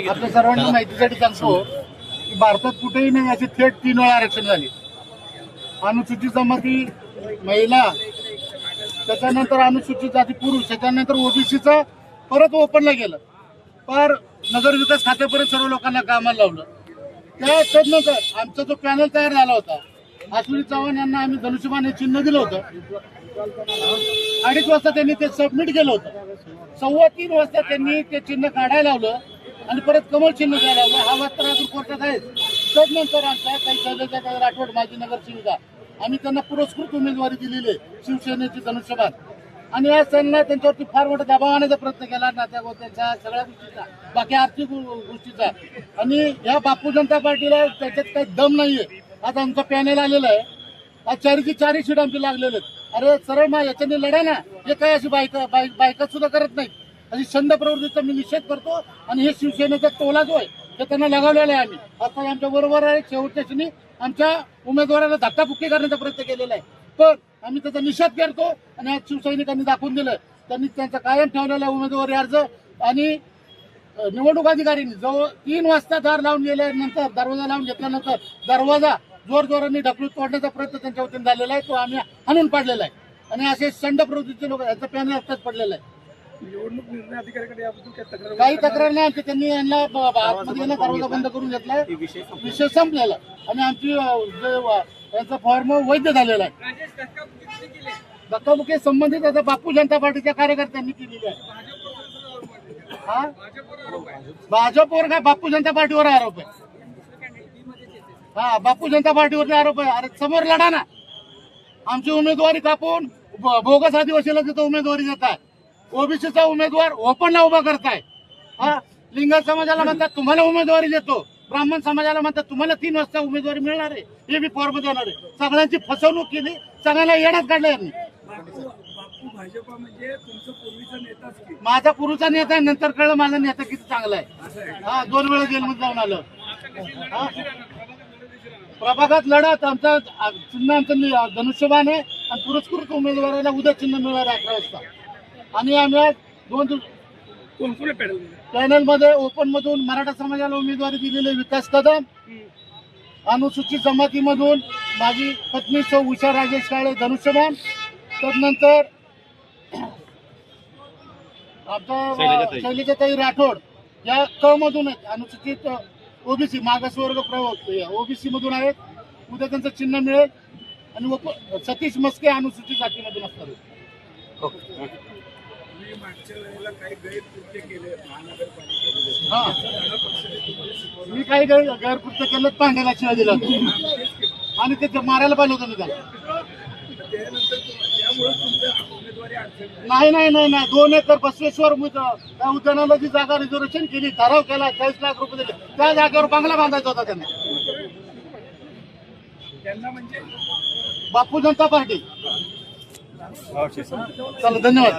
आपल्या सर्वांना माहितीसाठी सांगतो की भारतात कुठेही नाही अशी थेट 3 वेळा आरक्षण झाली. अनुसूचित जमाती महिला, त्याच्यानंतर अनुसूचित जाती पुरुष, त्याच्यानंतर ओबीसीचं परत ओपनला गेलं. पर नगर विकास खात्यापर्यंत सर्व लोकांना कामाला लावलं. त्यानंतर आमचा जो पॅनल तयार झाला होता, अश्विनी चव्हाण यांना आम्ही धनुष्यबाण हे चिन्ह दिलं होतं. 2:30 वाजता त्यांनी ते सबमिट केलं होतं. 3:15 वाजता त्यांनी ते चिन्ह काढायला लावलं आणि परत कमळ चिन्ह द्यायला लावलं. हा वाद तर अजून कोर्टात आहे. त्यानंतर आमच्या काही शैलजा राठोड माजी नगरसेविका, आम्ही त्यांना पुरस्कृत उमेदवारी दिलेली आहे शिवसेनेची धनुष्यबाण. आणि आज त्यांना त्यांच्यावरती फार मोठा दबाव आणण्याचा प्रयत्न केला, नात्या गोत्याचा सगळ्या गोष्टीचा, बाकी आर्थिक गोष्टीचा. आणि या बापू जनता पार्टीला त्याच्यात काही दम नाहीये. आज आमचा पॅनेल आलेला आहे. आज 4ची सीट आमची लागलेले आहेत. अरे सरळ मा याच्याने लढा ना. हे काय अशी बायका सुद्धा करत नाही. अशी छंद प्रवृत्तीचा मी निषेध करतो. आणि हे शिवसेनेचा टोला जो आहे ते त्यांना लगावलेला आहे. आम्ही आता आमच्या बरोबर आहे. शेवटच्या क्षणी आमच्या उमेदवाराला धक्काबुक्की करण्याचा प्रयत्न केलेला आहे. पण आम्ही त्याचा निषेध करतो. आणि आज शिवसैनिकांनी दाखवून दिलं, त्यांनी त्यांचा कायम ठेवलेला उमेदवारी अर्ज आणि निवडणूक अधिकाऱ्यांनी जवळ 3 वाजता दार लावून गेल्यानंतर, दरवाजा लावून घेतल्यानंतर दरवाजा जोरजोराने ढकलून तोडण्याचा प्रयत्न त्यांच्या वतीने झालेला आहे. तो आम्ही हाणून पाडलेला आहे. आणि असे संड प्रवृत्तीचे लोक यांचा पॅनल आत्ताच पडलेला आहे. निवडणूक निर्णय अधिकाऱ्याकडे याबद्दल काही तक्रार नाही आमची. त्यांनी यांना आतमध्ये दरवाजा बंद करून घेतलाय. विषय संपलेला आणि आमची यांचा फॉर्म वैध झालेला आहे. धक्काबुक्की संबंधित आता बापू जनता पार्टीच्या कार्यकर्त्यांनी केलेली आहे. हा भाजपवर काय बापू जनता पार्टीवर आरोप आहे. हा बापू जनता पार्टीवरती आरोप आहे. अरे समोर लढा ना. आमची उमेदवारी कापून बोगस आदिवासीला तिथं उमेदवारी देत आहे. ओबीसीचा उमेदवार ओपनला उभा करताय. हा लिंगायत समाजाला म्हणतात तुम्हाला उमेदवारी देतो, ब्राह्मण समाजाला म्हणतात तुम्हाला 3 वाजता उमेदवारी मिळणार आहे, हे बी फॉर्म देणार आहे. सगळ्यांची फसवणूक केली, सगळ्यांना येण्यात काढलं यांनी. भाजप म्हणजे तुमचा पूर्वीचा नेताच की? माझा पूर्वीचा नेता आहे. नंतर कळलं माझा नेता किती चांगला आहे. हा 2 वेळा जेलमध्ये जाऊन आलं. प्रभागात लढत आमचा चिन्ह आमचं धनुष्यबाण आहे. आणि पुरस्कृत उमेदवाराला उद्या चिन्ह मिळणार आहे 11 वाजता. आणि आम्ही 2 पॅनल मध्ये ओपन मधून मराठा समाजाला उमेदवारी दिलेली विकास कदम, अनुसूचित जमातीमधून माझी पत्नी सौ उषा राजेश काळे धनुष्यबाण, त्यानंतर आमचा शैलजाताई राठोड या क मधून आहेत. अनुसूचित ओबीसी मागासवर्ग ओबीसी मधून आहेत. उद्या त्यांचं चिन्ह मिळेल. आणि सतीश मस्के अनुसूचित जातीमधून असतात. हा मी काही गैरकृत्य केलं, पांढऱ्याला शिवाय दिला आणि ते मारायला पाहिजे होतं मी त्याला. नाही नाही नाही नाही 2 एकर बसवेश्वर त्या उद्यानाला जी जागा रिझर्वेशन केली, ठराव केला, 40 लाख रुपये दिले, त्या जागेवर बंगला बांधायचा होता त्यांना म्हणजे बापू जनता पार्टी. चला धन्यवाद.